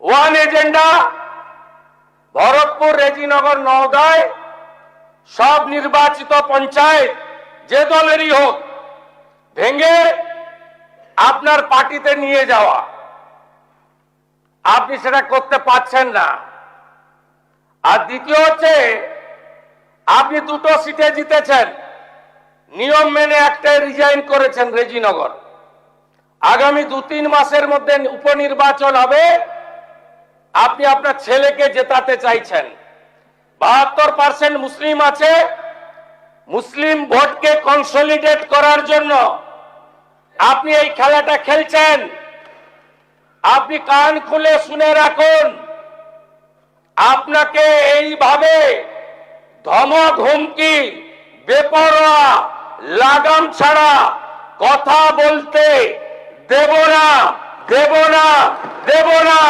One agenda Bharatpur, Rejinagar, নওদায় সব নির্বাচিত পঞ্চায়েত যে দলেরই হোক ভেঙে আপনার পার্টিতে নিয়ে যাওয়া। আপনি সেটা করতে পারছেন না। আর দ্বিতীয় হচ্ছে, আপনি দুটো সিটে জিতেছেন, নিয়ম মেনে একটাই রিজাইন করেছেন রেজিনগর। আগামী 2-3 মাসের মধ্যে উপনির্বাচন হবে, আপনি আপনার ছেলেকে জেতাতে চাইছেন। 72% মুসলিম আছে, মুসলিম ভোটকে কনসলিডেট করার জন্য আপনি এই খেলাটা খেলছেন। আপনি কান খুলে শুনে রাখুন, আপনাকে এইভাবে ধমক হুমকি বেপরোয়া লাগাম ছাড়া কথা বলতে দেব না, দেব না, দেব না।